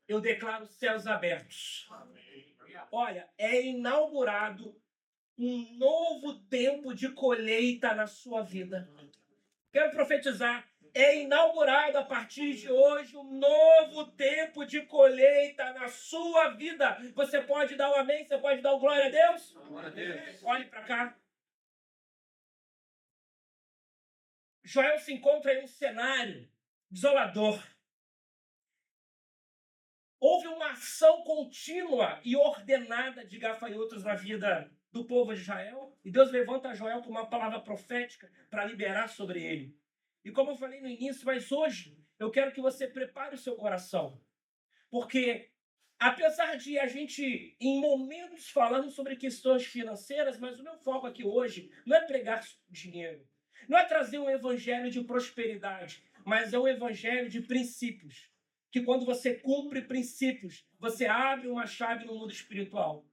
eu declaro céus abertos. Olha, é inaugurado um novo tempo de colheita na sua vida. Quero profetizar. É inaugurado a partir de hoje um novo tempo de colheita na sua vida. Você pode dar um amém? Você pode dar um glória a Deus? Glória a Deus. Olhe para cá. Joel se encontra em um cenário desolador. Houve uma ação contínua e ordenada de gafanhotos na vida do povo de Israel. E Deus levanta Joel com uma palavra profética para liberar sobre ele. E como eu falei no início, mas hoje eu quero que você prepare o seu coração. Porque apesar de a gente, em momentos, falando sobre questões financeiras, mas o meu foco aqui hoje não é pregar dinheiro. Não é trazer um evangelho de prosperidade, mas é um evangelho de princípios. Que quando você cumpre princípios, você abre uma chave no mundo espiritual.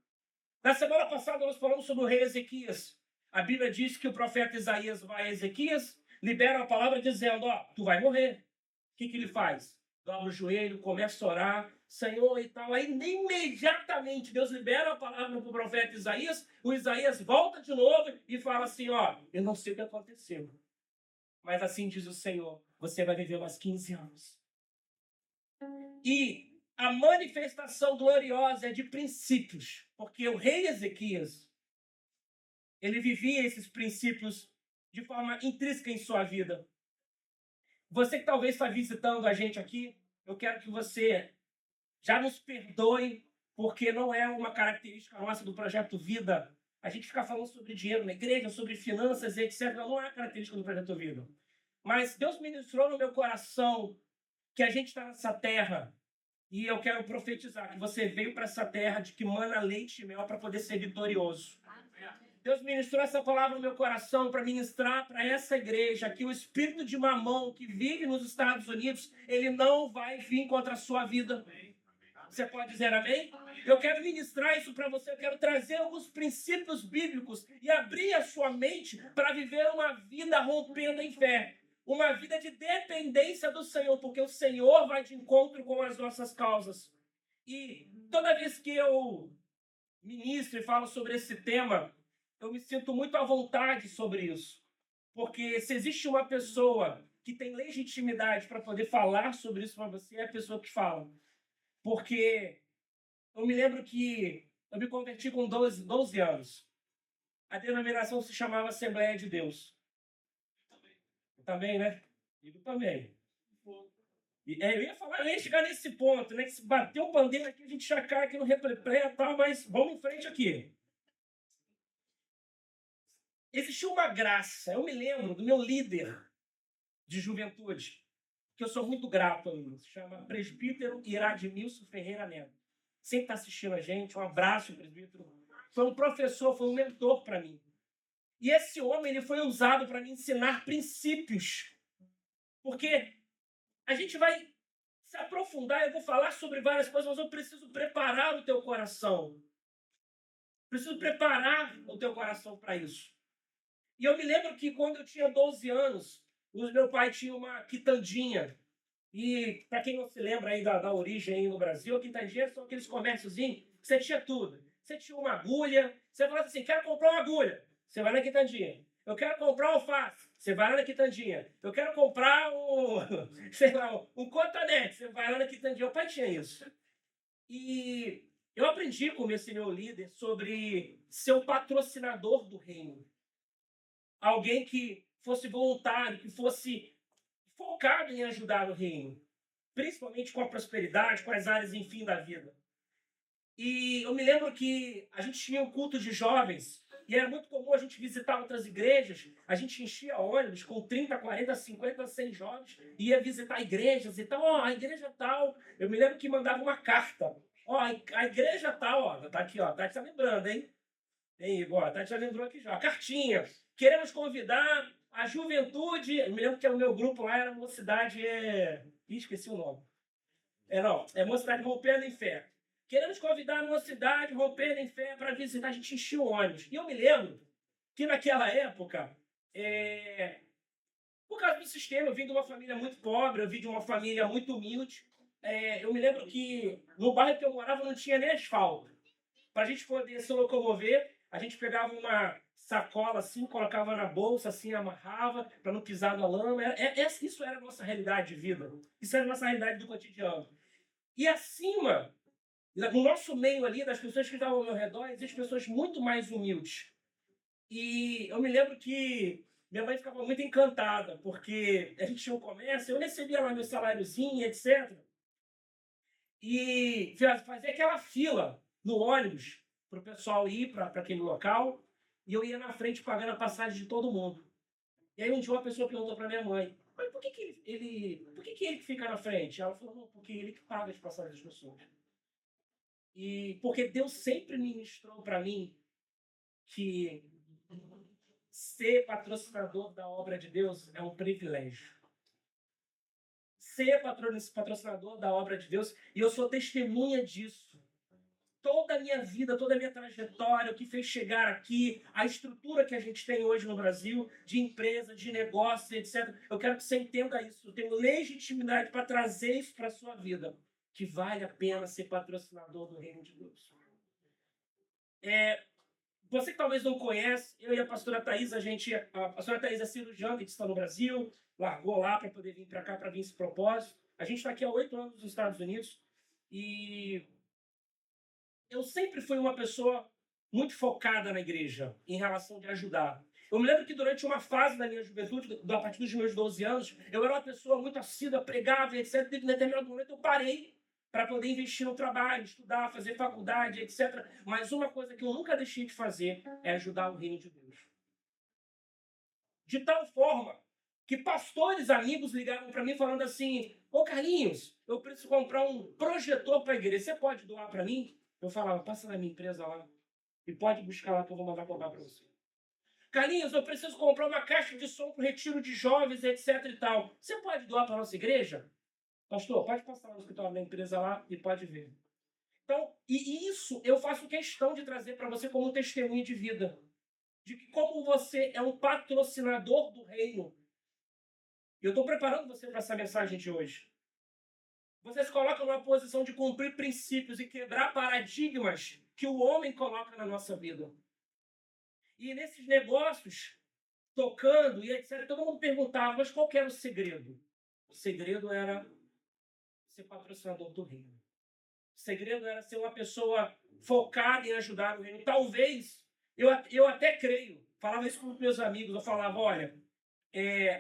Na semana passada nós falamos sobre o rei Ezequias. A Bíblia diz que o profeta Isaías vai a Ezequias, libera a palavra dizendo, tu vai morrer. O que ele faz? Dobra o joelho, começa a orar, Senhor e tal. Aí imediatamente Deus libera a palavra para o profeta Isaías, o Isaías volta de novo e fala assim, eu não sei o que aconteceu, mas assim diz o Senhor, você vai viver mais 15 anos. E a manifestação gloriosa é de princípios, porque o rei Ezequias, ele vivia esses princípios de forma intrínseca em sua vida. Você que talvez está visitando a gente aqui, eu quero que você já nos perdoe, porque não é uma característica nossa do Projeto Vida. A gente fica falando sobre dinheiro na igreja, sobre finanças, etc. Não é característica do Projeto Vida. Mas Deus ministrou no meu coração que a gente está nessa terra e eu quero profetizar que você veio para essa terra de que mana leite e mel para poder ser vitorioso. Deus ministrou essa palavra no meu coração para ministrar para essa igreja que o espírito de mamão que vive nos Estados Unidos, ele não vai vir contra a sua vida. Você pode dizer amém? Eu quero ministrar isso para você, eu quero trazer alguns princípios bíblicos e abrir a sua mente para viver uma vida rompendo em fé. Uma vida de dependência do Senhor, porque o Senhor vai de encontro com as nossas causas. E toda vez que eu ministro e falo sobre esse tema, eu me sinto muito à vontade sobre isso. Porque se existe uma pessoa que tem legitimidade para poder falar sobre isso para você, é a pessoa que fala. Porque eu me lembro que eu me converti com 12 anos. A denominação se chamava Assembleia de Deus. Também, né? Digo também. Eu ia chegar nesse ponto, né? Que se bater o pandeiro aqui, a gente já cai aqui no replay e tal, mas vamos em frente aqui. Existiu uma graça. Eu me lembro do meu líder de juventude, que eu sou muito grato a ele. Se chama Presbítero Iradmilson Ferreira Neto. Sempre está assistindo a gente. Um abraço, presbítero. Foi um professor, foi um mentor para mim. E esse homem ele foi usado para me ensinar princípios. Porque a gente vai se aprofundar, eu vou falar sobre várias coisas, mas eu preciso preparar o teu coração. Preciso preparar o teu coração para isso. E eu me lembro que quando eu tinha 12 anos, o meu pai tinha uma quitandinha. E, para quem não se lembra aí da origem aí no Brasil, a quitandinha são aqueles comérciozinhos que você tinha tudo. Você tinha uma agulha, você falava assim, quero comprar uma agulha. Você vai na quitandinha. Eu quero comprar um alface. Você vai lá na quitandinha. Eu quero comprar um cotonete. Você vai lá na quitandinha. O pai tinha isso. E eu aprendi com esse meu líder sobre ser o patrocinador do reino. Alguém que fosse voluntário, que fosse focado em ajudar o reino. Principalmente com a prosperidade, com as áreas, enfim, da vida. E eu me lembro que a gente tinha um culto de jovens, e era muito comum a gente visitar outras igrejas, a gente enchia ônibus com 30, 40, 50, 100 jovens, ia visitar igrejas e tal, a igreja tal, eu me lembro que mandava uma carta, a igreja tal, tá aqui, Tati tá lembrando, hein? A Tati já lembrou aqui já, a cartinha, queremos convidar a juventude, eu me lembro que o meu grupo lá era Mocidade, esqueci o nome, Mocidade Rompendo em Fé. Queremos convidar a Mocidade Rompendo em Fé para visitar, a gente enchia o ônibus. E eu me lembro que naquela época, por causa do sistema, eu vim de uma família muito pobre, eu vim de uma família muito humilde. eu me lembro que no bairro que eu morava não tinha nem asfalto. Para a gente poder se locomover, a gente pegava uma sacola assim, colocava na bolsa, assim, amarrava, para não pisar na lama. Isso era a nossa realidade de vida. Isso era a nossa realidade do cotidiano. E acima, no nosso meio ali, das pessoas que estavam ao meu redor, existem pessoas muito mais humildes. E eu me lembro que minha mãe ficava muito encantada, porque a gente tinha um comércio, eu recebia lá meu saláriozinho, etc. E fazia aquela fila no ônibus para o pessoal ir para aquele local, e eu ia na frente pagando a passagem de todo mundo. E aí um dia uma pessoa perguntou para minha mãe, mas por que ele que fica na frente? Ela falou, não, porque ele que paga as passagens das pessoas. E porque Deus sempre ministrou para mim que ser patrocinador da obra de Deus é um privilégio. Ser patrocinador da obra de Deus, e eu sou testemunha disso. Toda a minha vida, toda a minha trajetória, o que fez chegar aqui, a estrutura que a gente tem hoje no Brasil, de empresa, de negócio, etc. Eu quero que você entenda isso. Eu tenho legitimidade para trazer isso para a sua vida, que vale a pena ser patrocinador do reino de Deus. Você que talvez não conhece, eu e a pastora Thaís, a pastora Thaís é cirurgiã que está no Brasil, largou lá para poder vir para cá, para vir esse propósito. A gente está aqui há 8 anos nos Estados Unidos e eu sempre fui uma pessoa muito focada na igreja, em relação de ajudar. Eu me lembro que durante uma fase da minha juventude, a partir dos meus 12 anos, eu era uma pessoa muito assídua, pregava, etc. E em determinado momento eu parei para poder investir no trabalho, estudar, fazer faculdade, etc. Mas uma coisa que eu nunca deixei de fazer é ajudar o reino de Deus. De tal forma que pastores amigos ligaram para mim falando assim, ô Carlinhos, eu preciso comprar um projetor para a igreja, você pode doar para mim? Eu falava, passa na minha empresa lá e pode buscar lá que eu vou mandar comprar para você. Carlinhos, eu preciso comprar uma caixa de som para o retiro de jovens, etc e tal. Você pode doar para a nossa igreja? Pastor, pode passar no escritório da empresa lá e pode ver. Então, e isso eu faço questão de trazer para você como um testemunho de vida. De que como você é um patrocinador do reino. Eu estou preparando você para essa mensagem de hoje. Você se coloca numa posição de cumprir princípios e quebrar paradigmas que o homem coloca na nossa vida. E nesses negócios, tocando e etc., todo mundo perguntava, mas qual que era o segredo? O segredo era ser patrocinador do reino. O segredo era ser uma pessoa focada em ajudar o reino. Talvez, eu até creio, falava isso com os meus amigos, eu falava, olha,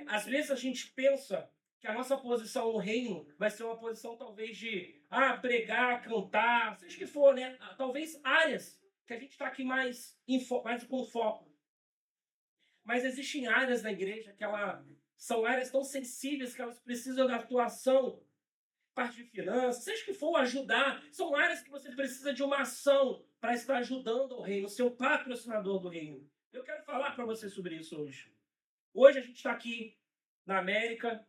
às vezes a gente pensa que a nossa posição no reino vai ser uma posição talvez de pregar, cantar, seja o que for, né? Talvez áreas que a gente está aqui mais com foco. Mas existem áreas da igreja que são áreas tão sensíveis que elas precisam da atuação, parte de finanças, seja o que for, ajudar. São áreas que você precisa de uma ação para estar ajudando o reino, ser o patrocinador do reino. Eu quero falar para você sobre isso hoje. Hoje a gente está aqui na América,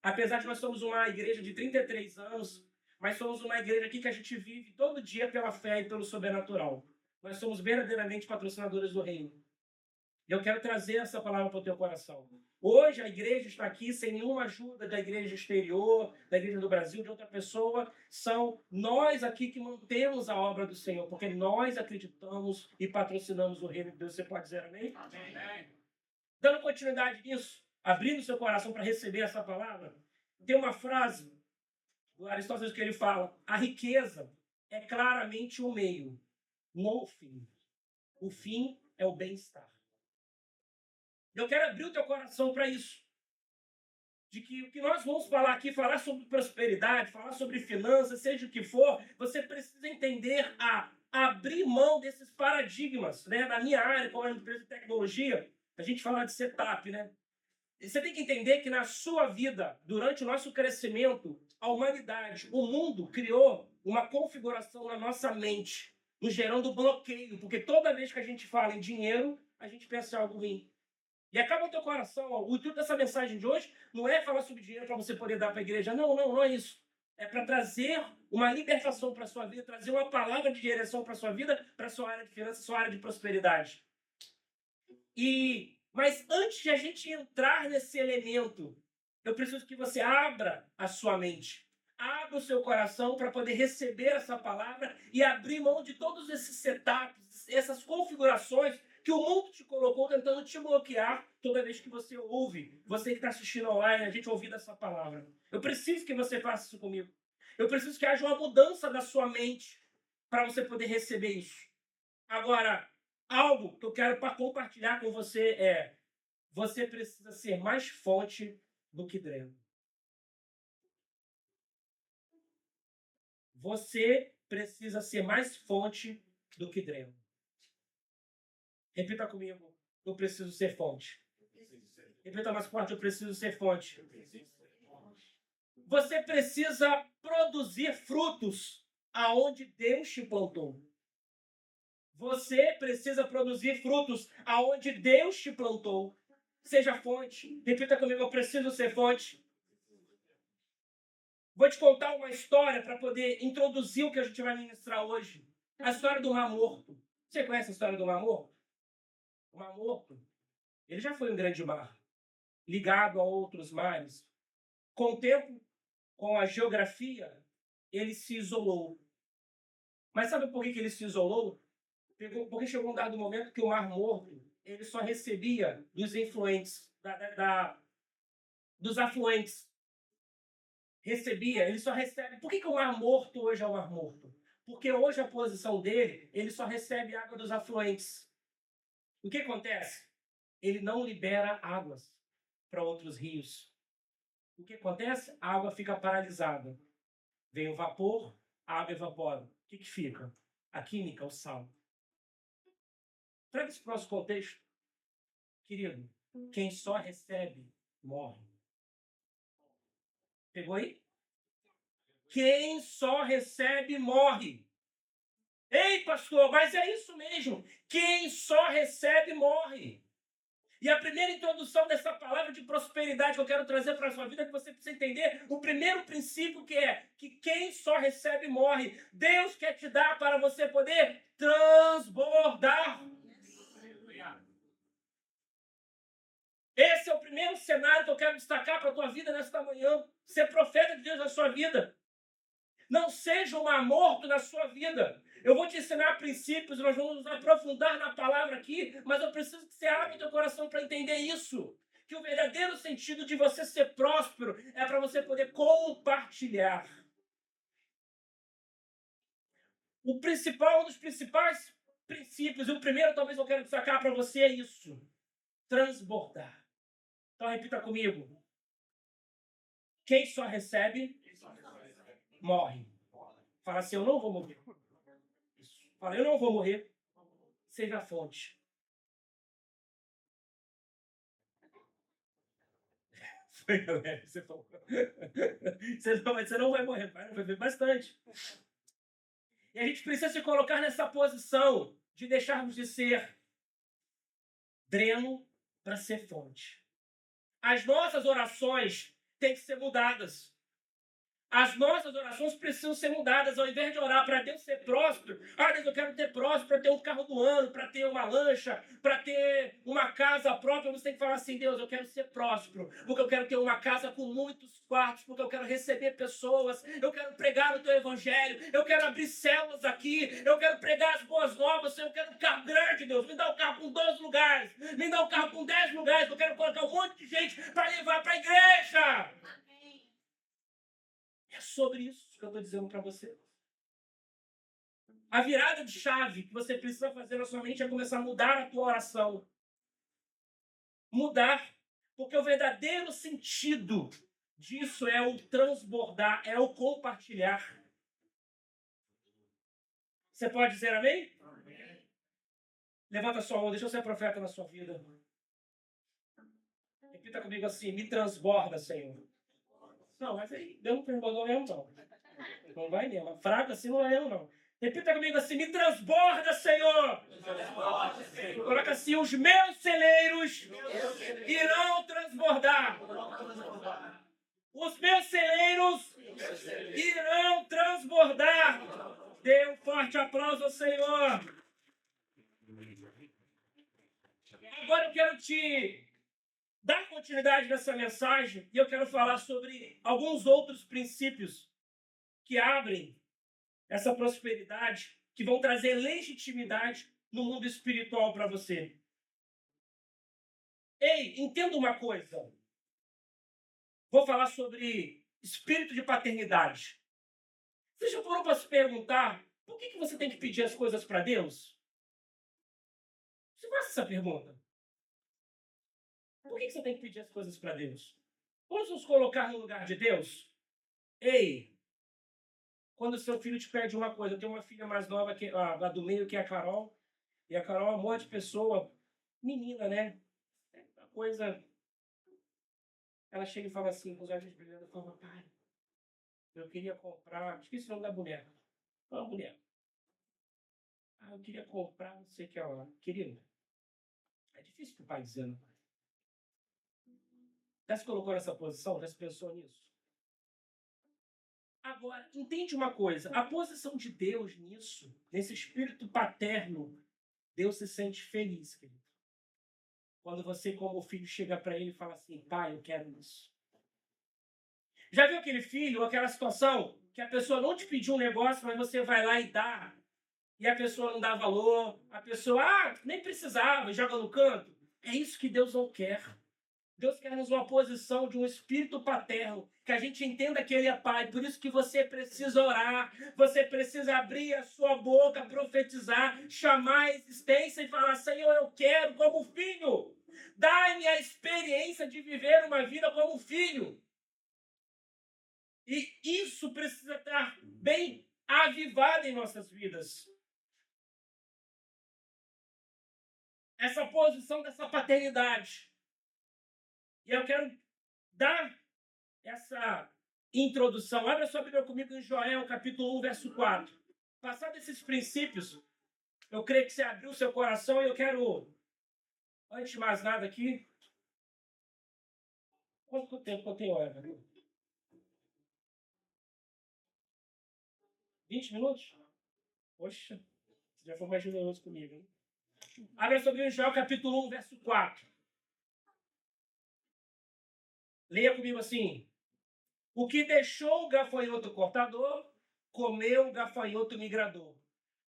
apesar de nós somos uma igreja de 33 anos, mas somos uma igreja aqui que a gente vive todo dia pela fé e pelo sobrenatural. Nós somos verdadeiramente patrocinadores do reino. Eu quero trazer essa palavra para o teu coração. Hoje a igreja está aqui sem nenhuma ajuda da igreja exterior, da igreja do Brasil, de outra pessoa. São nós aqui que mantemos a obra do Senhor, porque nós acreditamos e patrocinamos o reino de Deus. Você pode dizer amém? Amém. Dando continuidade nisso, abrindo seu coração para receber essa palavra, tem uma frase do Aristóteles que ele fala: a riqueza é claramente o meio, não o fim. O fim é o bem-estar. Eu quero abrir o teu coração para isso. De que o que nós vamos falar aqui, falar sobre prosperidade, falar sobre finanças, seja o que for, você precisa entender a abrir mão desses paradigmas, né? Na minha área, como é uma empresa de tecnologia, a gente fala de setup, né? E você tem que entender que na sua vida, durante o nosso crescimento, a humanidade, o mundo criou uma configuração na nossa mente, nos gerando bloqueio, porque toda vez que a gente fala em dinheiro, a gente pensa em algo ruim. E acaba o teu coração. O intuito dessa mensagem de hoje não é falar sobre dinheiro para você poder dar para a igreja. Não é isso. É para trazer uma libertação para a sua vida, trazer uma palavra de direção para a sua vida, para a sua área de finanças, sua área de prosperidade. Mas antes de a gente entrar nesse elemento, eu preciso que você abra a sua mente. Abra o seu coração para poder receber essa palavra e abrir mão de todos esses setups, essas configurações que o mundo te colocou tentando te bloquear toda vez que você ouve. Você que está assistindo online, a gente ouvindo essa palavra. Eu preciso que você faça isso comigo. Eu preciso que haja uma mudança da sua mente para você poder receber isso. Agora, algo que eu quero compartilhar com você é: você precisa ser mais fonte do que dreno. Você precisa ser mais fonte do que dreno. Repita comigo: eu preciso ser fonte. Repita mais forte: eu preciso ser fonte. Você precisa produzir frutos aonde Deus te plantou. Você precisa produzir frutos aonde Deus te plantou. Seja fonte. Repita comigo: eu preciso ser fonte. Vou te contar uma história para poder introduzir o que a gente vai ministrar hoje. A história do Mar Morto. Você conhece a história do Mar Morto? O Mar Morto, ele já foi um grande mar, ligado a outros mares. Com o tempo, com a geografia, ele se isolou. Mas sabe por que ele se isolou? Porque chegou um dado momento que o Mar Morto ele só recebia dos influentes, dos afluentes. Ele só recebe. Por que o Mar Morto hoje é o Mar Morto? Porque hoje a posição dele, ele só recebe água dos afluentes. O que acontece? Ele não libera águas para outros rios. O que acontece? A água fica paralisada. Vem o vapor, a água evapora. O que fica? A química, o sal. Traga esse próximo contexto. Querido, quem só recebe, morre. Pegou aí? Quem só recebe, morre. Ei, pastor, mas é isso mesmo. Quem só recebe, morre. E a primeira introdução dessa palavra de prosperidade que eu quero trazer para a sua vida é que você precisa entender o primeiro princípio que é que quem só recebe, morre. Deus quer te dar para você poder transbordar. Esse é o primeiro cenário que eu quero destacar para a tua vida nesta manhã. Ser profeta de Deus na sua vida. Não seja um Mar Morto na sua vida. Eu vou te ensinar princípios, nós vamos nos aprofundar na palavra aqui, mas eu preciso que você abra o teu coração para entender isso. Que o verdadeiro sentido de você ser próspero é para você poder compartilhar. Um dos principais princípios, e o primeiro talvez eu quero destacar para você é isso. Transbordar. Então repita comigo. Quem só recebe, morre. Fala assim: eu não vou morrer. Fala: eu não vou morrer. Seja a fonte. Foi, galera. Você falou. Você não vai morrer. Vai viver bastante. E a gente precisa se colocar nessa posição de deixarmos de ser dreno para ser fonte. As nossas orações têm que ser mudadas. As nossas orações precisam ser mudadas. Ao invés de orar para Deus ser próspero, Deus, eu quero ter próspero, para ter um carro do ano, para ter uma lancha, para ter uma casa própria, você tem que falar assim: Deus, eu quero ser próspero, porque eu quero ter uma casa com muitos quartos, porque eu quero receber pessoas, eu quero pregar o teu evangelho, eu quero abrir células aqui, eu quero pregar as boas novas, eu quero um carro grande, Deus, me dá um carro com 12 lugares, me dá um carro com 10 lugares, eu quero colocar um monte de gente para levar para a igreja. É sobre isso que eu estou dizendo para você. A virada de chave que você precisa fazer na sua mente é começar a mudar a tua oração. Mudar. Porque o verdadeiro sentido disso é o transbordar, é o compartilhar. Você pode dizer amém? Amém. Levanta a sua mão, deixa eu ser profeta na sua vida. Repita comigo assim: me transborda, Senhor. Não, mas aí, Deus não transbordou mesmo, não. Não vai mesmo. Fraco assim não é eu, não. Repita comigo assim: me transborda, Senhor. Coloca assim: os meus celeiros irão transbordar. Os meus celeiros irão transbordar. Dê um forte aplauso ao Senhor. Agora eu quero te dar continuidade nessa mensagem e eu quero falar sobre alguns outros princípios que abrem essa prosperidade, que vão trazer legitimidade no mundo espiritual para você. Ei, entenda uma coisa. Vou falar sobre espírito de paternidade. Você já parou para se perguntar por que você tem que pedir as coisas para Deus? Você faz essa pergunta. Por que você tem que pedir as coisas para Deus? Vamos nos colocar no lugar de Deus? Ei, quando seu filho te pede uma coisa, eu tenho uma filha mais nova, lá do meio, que é a Carol, e a Carol é um monte de pessoa, menina, né? É uma coisa... Ela chega e fala assim, com os olhos brilhando, e fala, pai, eu queria comprar... Esqueci o nome da boneca. Qual é a boneca? Ah, eu queria comprar, não sei o que ela... Querido, é difícil pro pai dizer, não. Já se colocou nessa posição? Já se pensou nisso? Agora, entende uma coisa. A posição de Deus nisso, nesse espírito paterno, Deus se sente feliz, querido. Quando você, como filho, chega para ele e fala assim, pai, eu quero isso. Já viu aquele filho, aquela situação, que a pessoa não te pediu um negócio, mas você vai lá e dá, e a pessoa não dá valor, a pessoa, nem precisava, joga no canto? É isso que Deus não quer. Deus quer-nos uma posição de um espírito paterno, que a gente entenda que Ele é Pai. Por isso que você precisa orar, você precisa abrir a sua boca, profetizar, chamar a existência e falar, Senhor, eu quero como filho. Dá-me a experiência de viver uma vida como filho. E isso precisa estar bem avivado em nossas vidas. Essa posição dessa paternidade. E eu quero dar essa introdução. Abra sua Bíblia comigo em Joel, capítulo 1, verso 4. Passados esses princípios, eu creio que você abriu seu coração e eu quero, antes de mais nada aqui... Quanto tempo que eu tenho, Eva? 20 minutos? Poxa, você já foi mais generoso comigo, hein? Abra sua Bíblia em Joel, capítulo 1, verso 4. Leia comigo assim. O que deixou o gafanhoto cortador, comeu o gafanhoto migrador.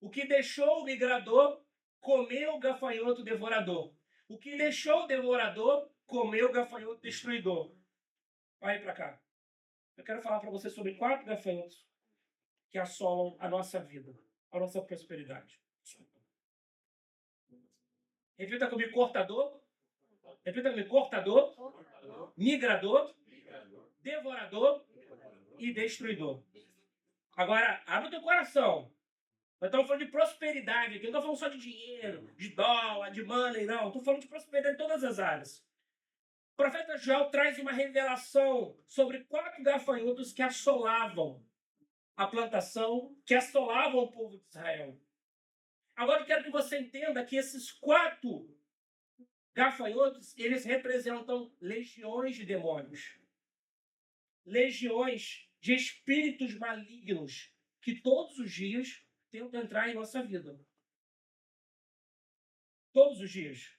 O que deixou o migrador, comeu o gafanhoto devorador. O que deixou o devorador, comeu o gafanhoto destruidor. Vai para cá. Eu quero falar para você sobre 4 gafanhotos que assolam a nossa vida, a nossa prosperidade. Repita comigo, cortador. Repita comigo, cortador, migrador, devorador e destruidor. Agora, abre o teu coração. Nós estamos falando de prosperidade aqui. Não estou falando só de dinheiro, de dólar, de money, não. Estou falando de prosperidade em todas as áreas. O profeta Joel traz uma revelação sobre 4 gafanhotos que assolavam a plantação, que assolavam o povo de Israel. Agora eu quero que você entenda que esses 4 gafanhotos, eles representam legiões de demônios. Legiões de espíritos malignos que todos os dias tentam entrar em nossa vida. Todos os dias.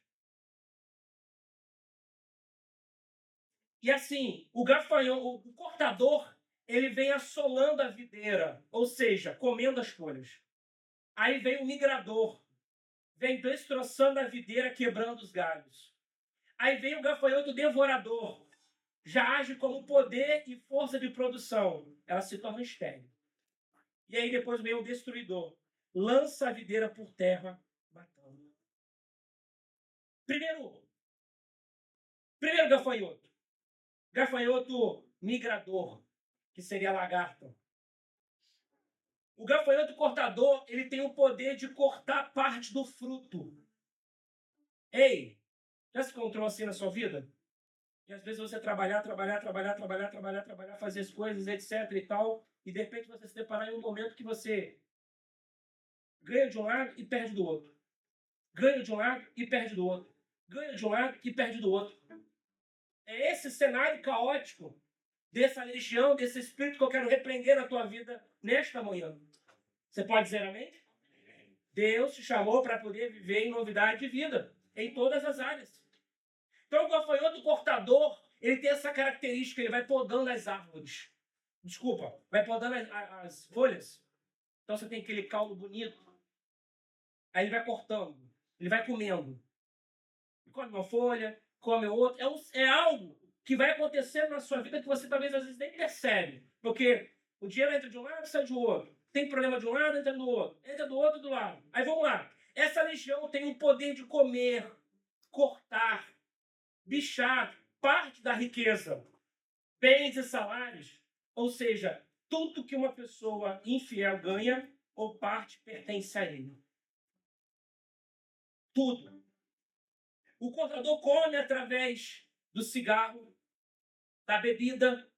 E assim, o gafanhoto, o cortador, ele vem assolando a videira, ou seja, comendo as folhas. Aí vem o migrador, vem destroçando a videira, quebrando os galhos. Aí vem o gafanhoto devorador, já age como poder e força de produção. Ela se torna estéril. E aí depois vem o destruidor, lança a videira por terra, matando. Primeiro gafanhoto. Gafanhoto migrador, que seria a lagarta. O gafanhoto cortador, ele tem o poder de cortar parte do fruto. Ei, já se encontrou assim na sua vida? E às vezes você trabalhar, fazer as coisas, etc e tal, e de repente você se deparar em um momento que você ganha de um lado e perde do outro. Ganha de um lado e perde do outro. Ganha de um lado e perde do outro. É esse cenário caótico dessa legião, desse espírito que eu quero repreender na tua vida nesta manhã. Você pode dizer amém? Deus te chamou para poder viver em novidade de vida, em todas as áreas. Então, o gafanhoto cortador, ele tem essa característica, ele vai podando as árvores. Desculpa, vai podando as folhas. Então você tem aquele caldo bonito. Aí ele vai cortando, ele vai comendo. Come uma folha, come outra. É algo que vai acontecendo na sua vida que você talvez às vezes nem percebe. Porque o dinheiro entra de um lado e sai do outro. Tem problema de um lado, entra do outro. Entra do outro do lado. Aí vamos lá. Essa legião tem o poder de comer, cortar, bichar parte da riqueza, bens e salários. Ou seja, tudo que uma pessoa infiel ganha ou parte pertence a ele. Tudo. O cortador come através do cigarro, da bebida,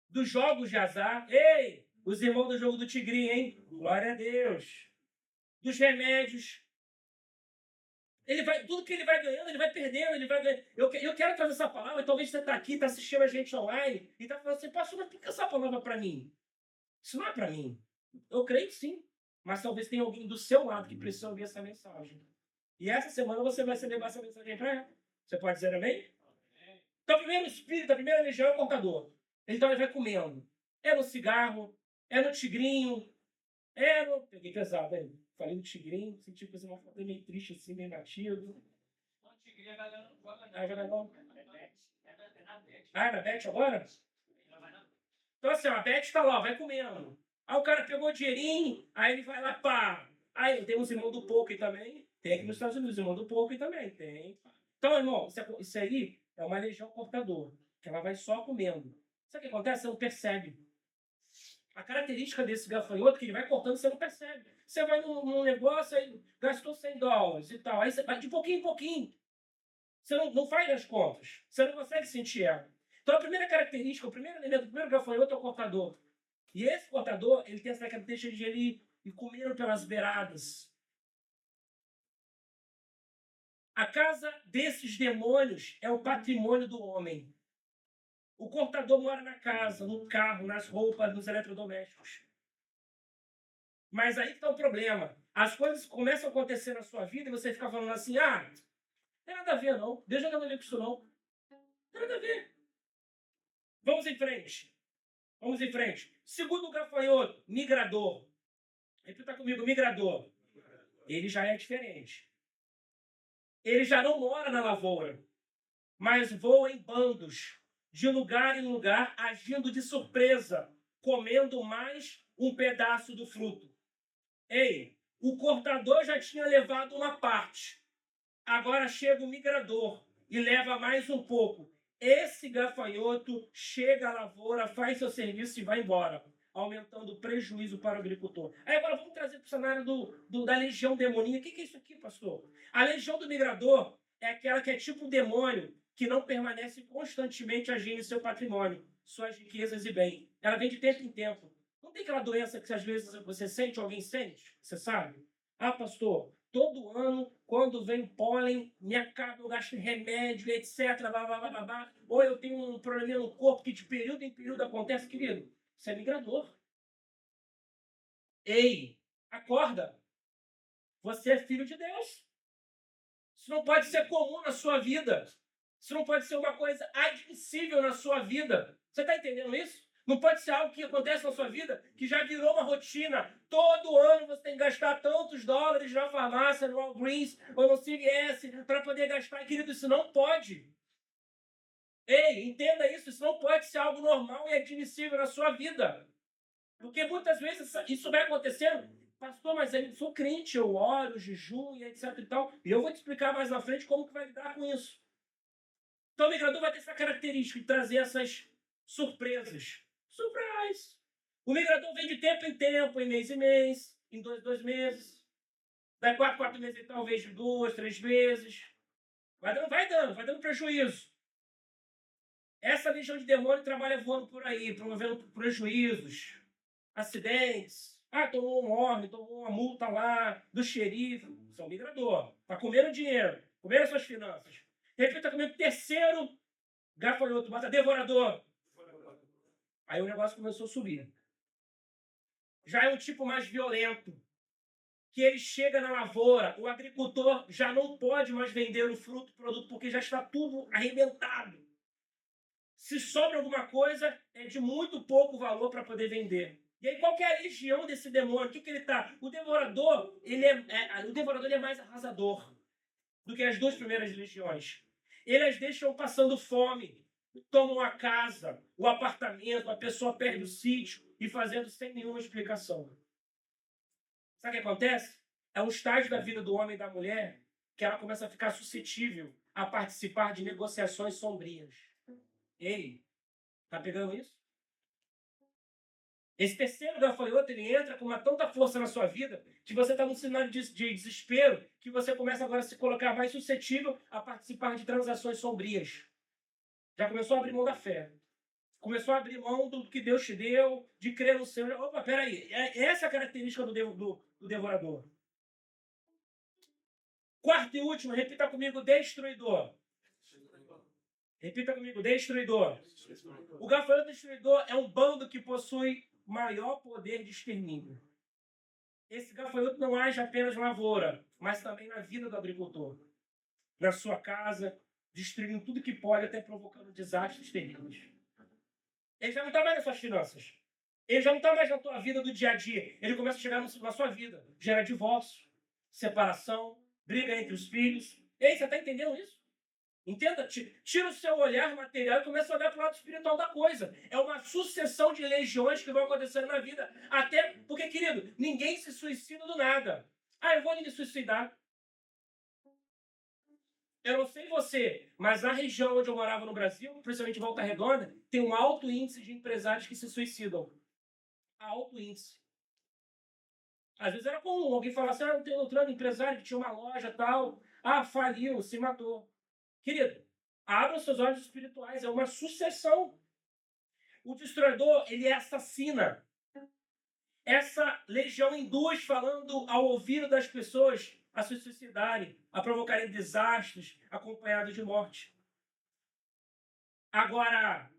dos jogos de azar. Ei, os irmãos do jogo do tigrinho, hein? Glória a Deus. Dos remédios. Ele vai, tudo que ele vai ganhando, ele vai perdendo, ele vai ganhando. Eu quero trazer essa palavra, talvez você está aqui, está assistindo a gente online, e está falando assim, pastor, mas por que essa palavra para mim? Isso não é para mim. Eu creio que sim. Mas talvez tenha alguém do seu lado que precisa ouvir essa mensagem. E essa semana você vai levar essa mensagem para ela. Você pode dizer amém? Então, o primeiro espírito, a primeira legião é o contador. Então, ele vai comendo. É no cigarro, é no tigrinho, é no... Peguei pesado, hein? Falei do tigrinho, senti que você uma foto meio triste assim, meio batido. Não, tigrinho a galera não joga, não. Ah, já não. É na bet. Ah, é na bet agora? Ela vai na... Então, assim, ó, a bet tá lá, vai comendo. Aí o cara pegou o dinheirinho, aí ele vai lá, pá. Aí tem uns irmãos do poker também. Tem aqui nos Estados Unidos, irmão do poker também. Tem. Então, irmão, isso aí é uma legião cortadora, que ela vai só comendo. Sabe o que acontece? Você não percebe. A característica desse gafanhoto é que ele vai cortando, você não percebe. Você vai num negócio, aí gastou $100 e tal. Aí você vai de pouquinho em pouquinho. Você não faz as contas. Você não consegue sentir ela. Então, a primeira característica, o primeiro elemento, o primeiro gafanhoto é o cortador. E esse cortador, ele tem essa característica de ele ir comendo pelas beiradas. A casa desses demônios é o patrimônio do homem. O cortador mora na casa, no carro, nas roupas, nos eletrodomésticos. Mas aí está o problema. As coisas começam a acontecer na sua vida e você fica falando assim, não tem nada a ver não, Deus não tem nada a ver com isso não. Não tem nada a ver. Vamos em frente. Vamos em frente. Segundo gafanhoto, migrador. Repita comigo, migrador. Ele já é diferente. Ele já não mora na lavoura, mas voa em bandos, de lugar em lugar, agindo de surpresa, comendo mais um pedaço do fruto. Ei, o cortador já tinha levado uma parte. Agora chega o migrador e leva mais um pouco. Esse gafanhoto chega à lavoura, faz seu serviço e vai embora, aumentando o prejuízo para o agricultor. Aí agora vamos trazer para o cenário da legião demoníaca. O que é isso aqui, pastor? A legião do migrador é aquela que é tipo um demônio que não permanece constantemente agindo em seu patrimônio, suas riquezas e bem. Ela vem de tempo em tempo. Não tem aquela doença que às vezes você sente, alguém sente? Você sabe? Ah, pastor, todo ano, quando vem pólen, me acaba, eu gasto remédio, etc. Blá, blá, blá, blá, blá. Ou eu tenho um probleminha no corpo que de período em período acontece, querido. Você é migrador. Ei, acorda. Você é filho de Deus. Isso não pode ser comum na sua vida. Isso não pode ser uma coisa admissível na sua vida. Você está entendendo isso? Não pode ser algo que acontece na sua vida que já virou uma rotina. Todo ano você tem que gastar tantos dólares na farmácia, no Walgreens ou no CVS para poder gastar. Querido, isso não pode. Ei, entenda isso. Isso não pode ser algo normal e admissível na sua vida. Porque muitas vezes isso vai acontecendo. Pastor, mas eu sou crente, eu oro, jejum e etc e tal. E eu vou te explicar mais na frente como que vai lidar com isso. Então o migrador vai ter essa característica de trazer essas surpresas. Surprise! O migrador vem de tempo em tempo, em mês, em dois meses. Daí 4 meses, talvez 2, 3 vezes. Vai dando prejuízo. Essa legião de demônio trabalha voando por aí, promovendo prejuízos, acidentes. Tomou um ordem, tomou uma multa lá do xerife. Você é um migrador. Está comendo dinheiro, comendo suas finanças. Repita comigo, terceiro gafanhoto, bota devorador. Aí o negócio começou a subir. Já é um tipo mais violento. Que ele chega na lavoura, o agricultor já não pode mais vender o fruto, o produto, porque já está tudo arrebentado. Se sobra alguma coisa, é de muito pouco valor para poder vender. E aí, qual que é a legião desse demônio? O que ele está? O devorador, o devorador ele é mais arrasador do que as duas primeiras legiões. Eles deixam passando fome, tomam a casa, o apartamento, a pessoa perde o sítio e fazendo sem nenhuma explicação. Sabe o que acontece? É um estágio da vida do homem e da mulher que ela começa a ficar suscetível a participar de negociações sombrias. Ei, tá pegando isso? Esse terceiro gafanhoto, ele entra com uma tanta força na sua vida que você está num cenário de desespero que você começa agora a se colocar mais suscetível a participar de transações sombrias. Já começou a abrir mão da fé. Começou a abrir mão do que Deus te deu, de crer no Senhor. Opa, peraí. Essa é a característica do devorador. Quarto e último, repita comigo, destruidor. Repita comigo, destruidor. O gafanhoto destruidor é um bando que possui maior poder de extermínio. Esse gafanhoto não age apenas na lavoura, mas também na vida do agricultor. Na sua casa, destruindo tudo que pode, até provocando desastres terríveis. Ele já não está mais nas suas finanças. Ele já não está mais na tua vida do dia a dia. Ele começa a chegar na sua vida. Gera divórcio, separação, briga entre os filhos. Ei, você está entendendo isso? Entenda, tira o seu olhar material e começa a olhar para o lado espiritual da coisa. É uma sucessão de legiões que vão acontecendo na vida. Até porque, querido, ninguém se suicida do nada. Ah, eu vou me suicidar. Eu não sei você, mas na região onde eu morava no Brasil, principalmente em Volta Redonda, tem um alto índice de empresários que se suicidam. Alto índice. Às vezes era comum alguém falar assim, não tem outro empresário que tinha uma loja tal, faliu, se matou. Querido, abra os seus olhos espirituais, é uma sucessão. O destruidor, ele é assassina. Essa legião induz falando ao ouvido das pessoas a se suicidarem, a provocarem desastres acompanhados de morte. Agora,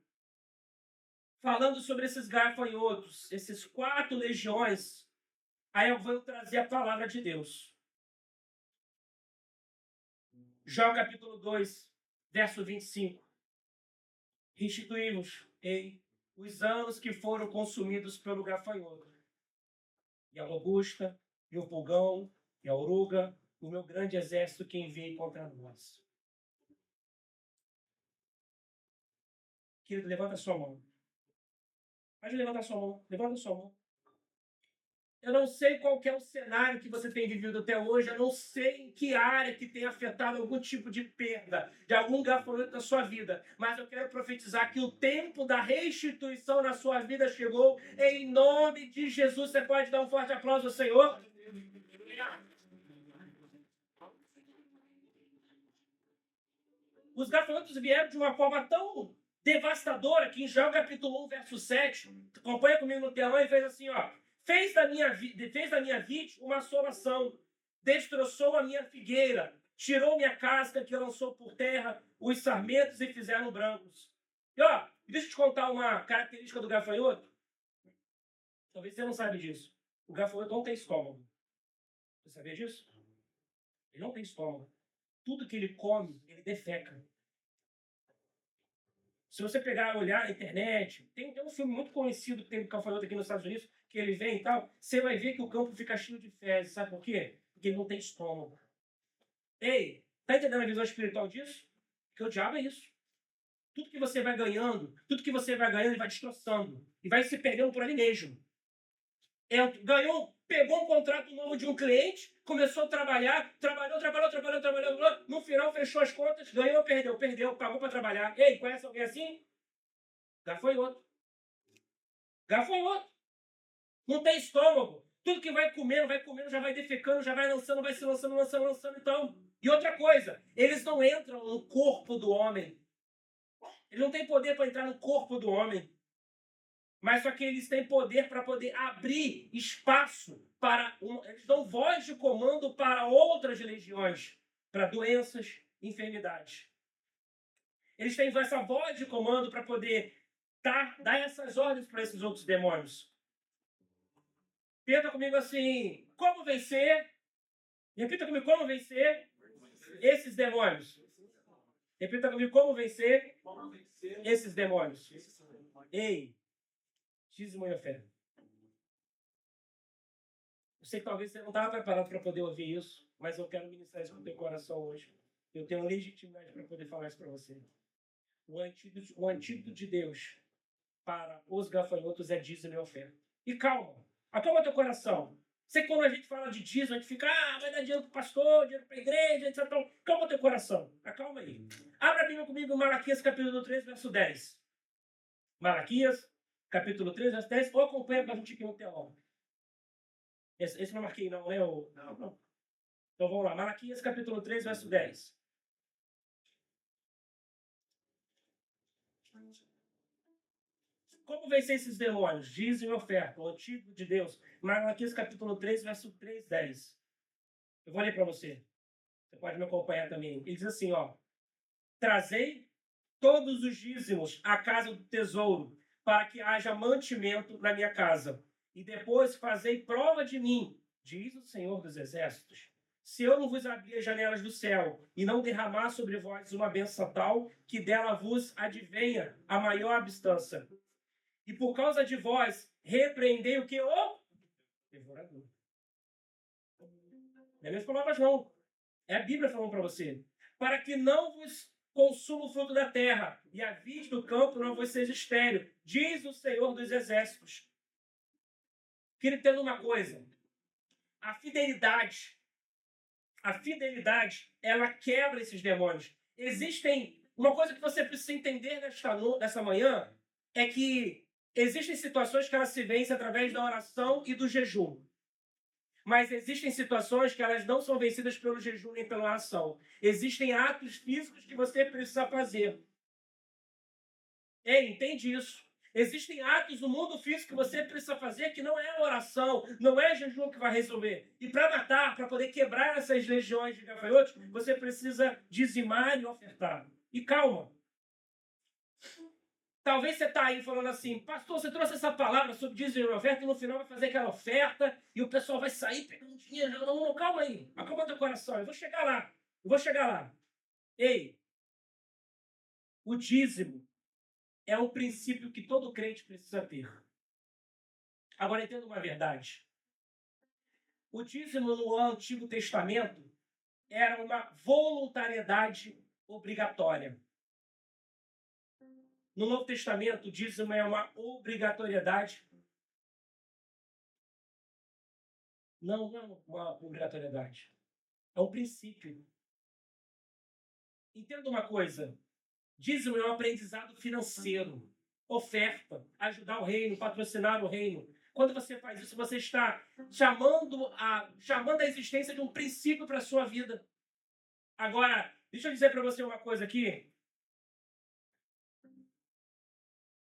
falando sobre esses gafanhotos, esses 4 legiões, aí eu vou trazer a palavra de Deus. João capítulo 2, verso 25. Restituímos os anos que foram consumidos pelo gafanhoto. E a lobusta, e o pulgão, e a oruga, o meu grande exército que enviei contra nós. Querido, levanta a sua mão. Pode levantar sua mão. Levanta a sua mão. Eu não sei qual que é o cenário que você tem vivido até hoje. Eu não sei em que área que tem afetado algum tipo de perda, de algum gafanhoto na sua vida. Mas eu quero profetizar que o tempo da restituição na sua vida chegou. Em nome de Jesus, você pode dar um forte aplauso ao Senhor? Os gafanhotos vieram de uma forma tão devastadora que em João capítulo 1, verso 7, acompanha comigo no telão e fez assim, ó. Fez da minha vide uma assolação, destroçou a minha figueira, tirou minha casca que lançou por terra os sarmentos e fizeram brancos. E ó, deixa eu te contar uma característica do gafanhoto. Talvez você não saiba disso. O gafanhoto não tem estômago. Você sabia disso? Ele não tem estômago. Tudo que ele come, ele defeca. Se você pegar e olhar na internet, tem um filme muito conhecido que tem do gafanhoto aqui nos Estados Unidos, que ele vem e tal, você vai ver que o campo fica cheio de fezes. Sabe por quê? Porque ele não tem estômago. Ei, tá entendendo a visão espiritual disso? Porque o diabo é isso. Tudo que você vai ganhando, ele vai destroçando. E vai se perdendo por ali mesmo. Pegou um contrato novo de um cliente, começou a trabalhar, trabalhou. No final, fechou as contas, ganhou, perdeu, pagou para trabalhar. Ei, conhece alguém assim? Gafanhoto. Não tem estômago. Tudo que vai comendo, já vai defecando, já vai lançando, vai se lançando, então. E outra coisa, eles não entram no corpo do homem. Eles não têm poder para entrar no corpo do homem. Mas só que eles têm poder para poder abrir espaço para... Eles dão voz de comando para outras legiões, para doenças, enfermidades. Eles têm essa voz de comando para poder dar essas ordens para esses outros demônios. Repita comigo assim, como vencer? Repita comigo, como vencer esses demônios? Repita comigo, como vencer Como vencer esses demônios? esses demônios? Ei, dízimo e oferta. Eu sei que talvez você não estava preparado para poder ouvir isso, mas eu quero ministrar isso no teu coração hoje. Eu tenho legitimidade para poder falar isso para você. O antídoto de Deus para os gafanhotos é dízimo e oferta. E calma, acalma teu coração. Sei que quando a gente fala de dízimo, a gente fica, vai dar dinheiro para o pastor, dinheiro para a igreja, etc. Então, calma teu coração, acalma aí. Abra a Bíblia comigo em Malaquias capítulo 3, verso 10. Malaquias, capítulo 3, verso 10, ou acompanha para a gente aqui no telão. Esse não marquei, não, é o... Não. Então vamos lá, Malaquias capítulo 3, verso 10. Como vencer esses demônios? Dízimo e oferta, o antídoto de Deus. Malaquias capítulo 3, verso 3, 10. Eu vou ler para você. Você pode me acompanhar também. Ele diz assim, ó. Trazei todos os dízimos à casa do tesouro, para que haja mantimento na minha casa. E depois fazei prova de mim, diz o Senhor dos Exércitos. Se eu não vos abrir as janelas do céu e não derramar sobre vós uma bênção tal, que dela vos advenha a maior abstância. E por causa de vós, repreendei o que? O devorador. Não é minhas palavras, não. É a Bíblia falando para você. Para que não vos consuma o fruto da terra, e a vide do campo não vos seja estéril, diz o Senhor dos Exércitos. Queria entender uma coisa. A fidelidade, ela quebra esses demônios. Uma coisa que você precisa entender nessa manhã, é que existem situações que elas se vencem através da oração e do jejum. Mas existem situações que elas não são vencidas pelo jejum nem pela oração. Existem atos físicos que você precisa fazer. Ei, entende isso? Existem atos no mundo físico que você precisa fazer que não é oração, não é jejum que vai resolver. E para matar, para poder quebrar essas legiões de gafanhotos, você precisa dizimar e ofertar. E calma. Talvez você está aí falando assim, pastor, você trouxe essa palavra sobre dízimo e oferta e no final vai fazer aquela oferta e o pessoal vai sair pegando dinheiro. Não, calma aí. Acalma teu coração. Eu vou chegar lá. Ei, o dízimo é um princípio que todo crente precisa ter. Agora, entenda uma verdade. O dízimo no Antigo Testamento era uma voluntariedade obrigatória. No Novo Testamento, o dízimo é uma obrigatoriedade. Não é uma obrigatoriedade. É um princípio. Entenda uma coisa. Dízimo é um aprendizado financeiro. Oferta, ajudar o reino, patrocinar o reino. Quando você faz isso, você está chamando a existência de um princípio para a sua vida. Agora, deixa eu dizer para você uma coisa aqui.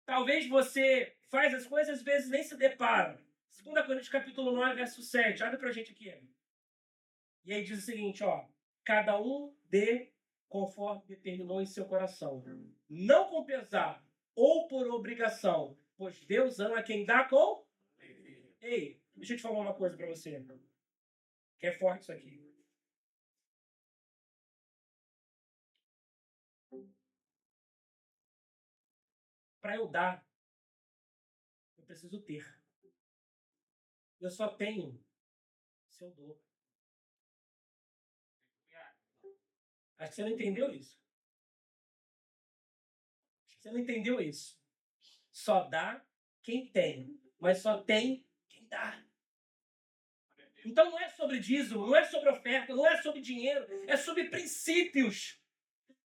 Talvez você faz as coisas, às vezes nem se depara. 2 Coríntios capítulo 9, verso 7. Abre para a gente aqui. E aí diz o seguinte, ó. Cada um dê conforme determinou em seu coração. Não com pesar ou por obrigação, pois Deus ama quem dá com... Ei, deixa eu te falar uma coisa para você. Que é forte isso aqui. Para eu dar, eu preciso ter. Eu só tenho se eu dou. Acho que você não entendeu isso. Você não entendeu isso. Só dá quem tem, mas só tem quem dá. Então não é sobre dízimo, não é sobre oferta, não é sobre dinheiro, é sobre princípios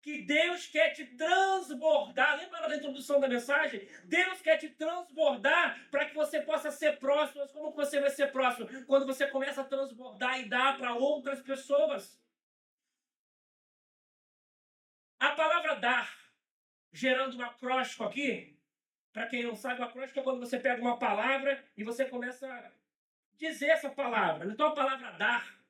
que Deus quer te transbordar. Lembra da introdução da mensagem? Deus quer te transbordar para que você possa ser próximo. Mas como que você vai ser próximo? Quando você começa a transbordar e dar para outras pessoas. A palavra dar, gerando um acróstico aqui, para quem não sabe, o acróstico é quando você pega uma palavra e você começa a dizer essa palavra. Então a palavra dar,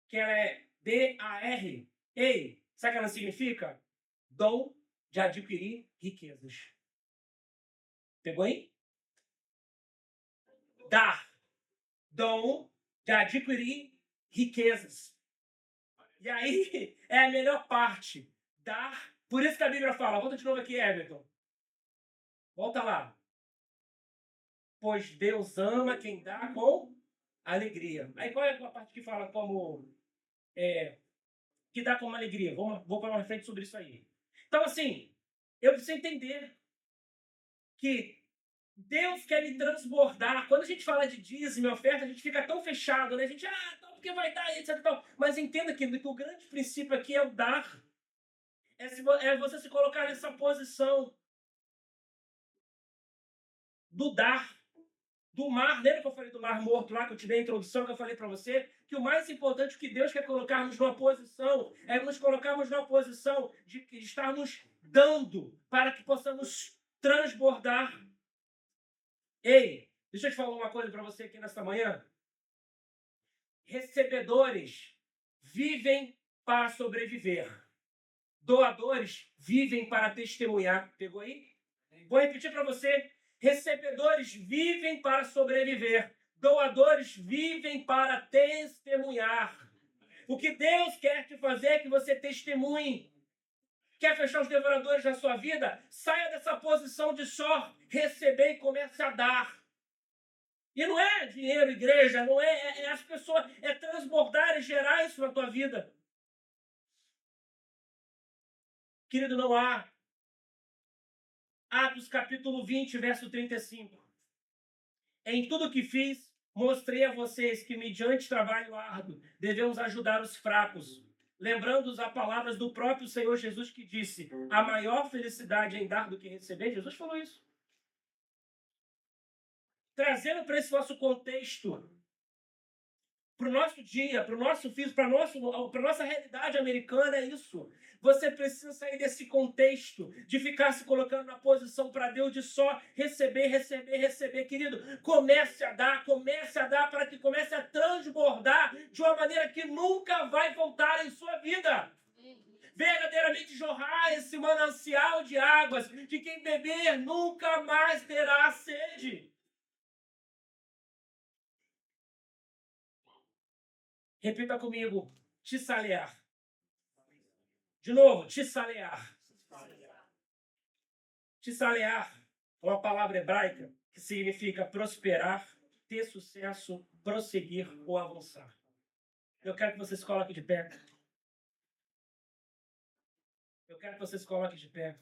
que ela é D-A-R, ei, sabe o que ela significa? Dom de adquirir riquezas. Pegou aí? Dar. Dom de adquirir riquezas. E aí é a melhor parte. Dar Por isso que a Bíblia fala, volta de novo aqui, Everton. Volta lá. Pois Deus ama quem dá com alegria. Aí qual é a parte que fala como... que dá como alegria? Vou para uma frente sobre isso aí. Então, assim, eu preciso entender que Deus quer me transbordar. Quando a gente fala de dízimo e oferta, a gente fica tão fechado, né? A gente, então porque vai dar, etc. Tal. Mas entenda que o grande princípio aqui é o dar. É você se colocar nessa posição do dar. Do mar, lembra que eu falei do mar morto lá, que eu te dei a introdução, que eu falei para você? Que o mais importante que Deus quer colocarmos numa posição é nos colocarmos numa posição de estarmos dando para que possamos transbordar. Ei, deixa eu te falar uma coisa para você aqui nesta manhã. Recebedores vivem para sobreviver. Doadores vivem para testemunhar. Pegou aí? Vou repetir para você. Recebedores vivem para sobreviver. Doadores vivem para testemunhar. O que Deus quer te fazer é que você testemunhe. Quer fechar os devoradores da sua vida? Saia dessa posição de só receber e comece a dar. E não é dinheiro, igreja, não é as pessoas, é transbordar e gerar isso na tua vida. Querido, não há. Atos capítulo 20, verso 35. Em tudo que fiz, mostrei a vocês que, mediante trabalho árduo, devemos ajudar os fracos, lembrando-os as palavras do próprio Senhor Jesus que disse, a maior felicidade em dar do que receber. Jesus falou isso. Trazendo para esse nosso contexto, para o nosso dia, para o nosso físico, para a nossa realidade americana, é isso. Você precisa sair desse contexto de ficar se colocando na posição para Deus de só receber, receber, receber. Querido, comece a dar para que comece a transbordar de uma maneira que nunca vai voltar em sua vida. Verdadeiramente jorrar esse manancial de águas, de quem beber nunca mais terá sede. Repita comigo, tissalear. De novo, tissalear. Tissalear é uma palavra hebraica que significa prosperar, ter sucesso, prosseguir ou avançar. Eu quero que você se coloque de pé. Eu quero que você se coloque de pé.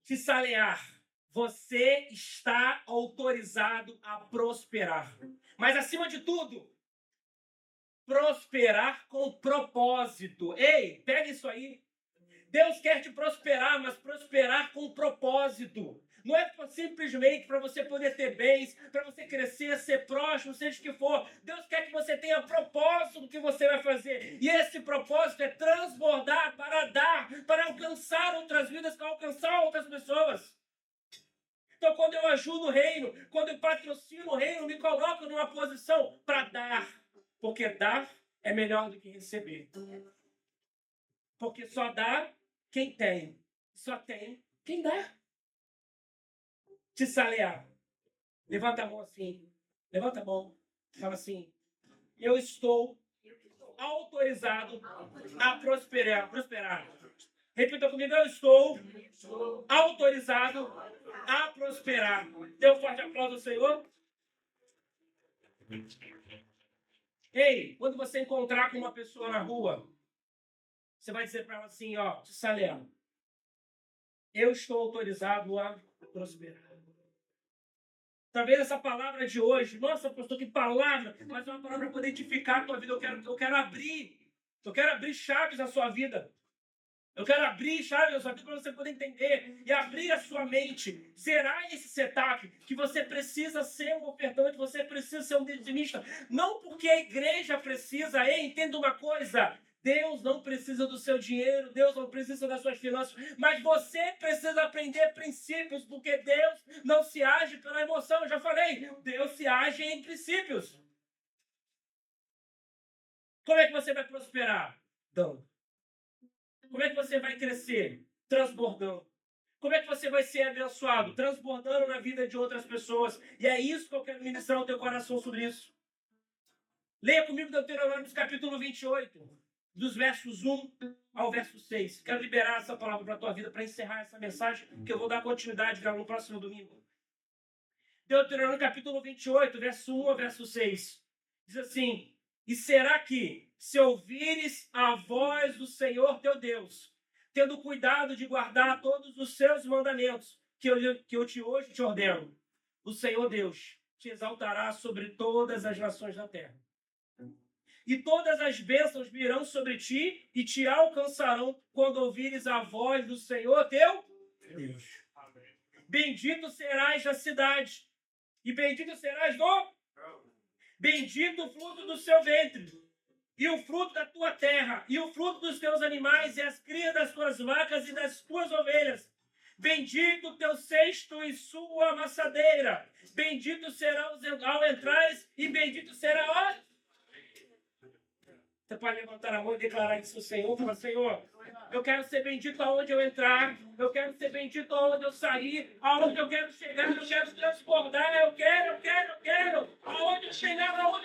Tissalear. Você está autorizado a prosperar. Mas, acima de tudo, prosperar com propósito. Ei, pega isso aí. Deus quer te prosperar, mas prosperar com propósito. Não é simplesmente para você poder ter bens, para você crescer, ser próximo, seja o que for. Deus quer que você tenha propósito do que você vai fazer. E esse propósito é transbordar, para dar, para alcançar outras vidas, para alcançar outras pessoas. Então, quando eu ajudo o reino, quando eu patrocino o reino, me coloco numa posição para dar. Porque dar é melhor do que receber. Porque só dá quem tem. Só tem quem dá. Tissalear. Levanta a mão assim. Levanta a mão. Fala assim. Eu estou autorizado a prosperar. Repita comigo. Eu estou autorizado a prosperar. Dê um forte aplauso ao Senhor. Ei, quando você encontrar com uma pessoa na rua, você vai dizer para ela assim, ó, Tissalear, eu estou autorizado a prosperar. Talvez essa palavra de hoje, nossa, pastor, que palavra, mas é uma palavra para poder edificar a tua vida. Eu quero abrir chaves na sua vida. Eu quero abrir chaves na sua vida para você poder entender e abrir a sua mente. Será esse setup que você precisa ser um ofertante, você precisa ser um dizimista. Não porque a igreja precisa, entenda uma coisa. Deus não precisa do seu dinheiro, Deus não precisa das suas finanças, mas você precisa aprender princípios, porque Deus não se age pela emoção. Eu já falei, Deus se age em princípios. Como é que você vai prosperar? Dando. Como é que você vai crescer? Transbordando. Como é que você vai ser abençoado? Transbordando na vida de outras pessoas. E é isso que eu quero ministrar no teu coração sobre isso. Leia comigo Deuteronômio capítulo 28. dos versos 1 ao verso 6. Quero liberar essa palavra para a tua vida, para encerrar essa mensagem, que eu vou dar continuidade no próximo domingo. Deuteronômio capítulo 28, verso 1 ao verso 6. Diz assim: e será que, se ouvires a voz do Senhor teu Deus, tendo cuidado de guardar todos os seus mandamentos, que eu hoje te ordeno, o Senhor Deus te exaltará sobre todas as nações da terra. E todas as bênçãos virão sobre ti e te alcançarão quando ouvires a voz do Senhor teu Deus. Bendito serás da cidade, e bendito serás do... Bendito o fruto do seu ventre, e o fruto da tua terra, e o fruto dos teus animais, e as crias das tuas vacas e das tuas ovelhas. Bendito o teu cesto e sua amassadeira. Bendito será ao entrares, e bendito será o... Você pode levantar a mão e declarar isso ao Senhor. Fala: Senhor, eu quero ser bendito aonde eu entrar. Eu quero ser bendito aonde eu sair. Aonde eu quero chegar, eu quero transbordar. Eu quero. Aonde eu chegar, aonde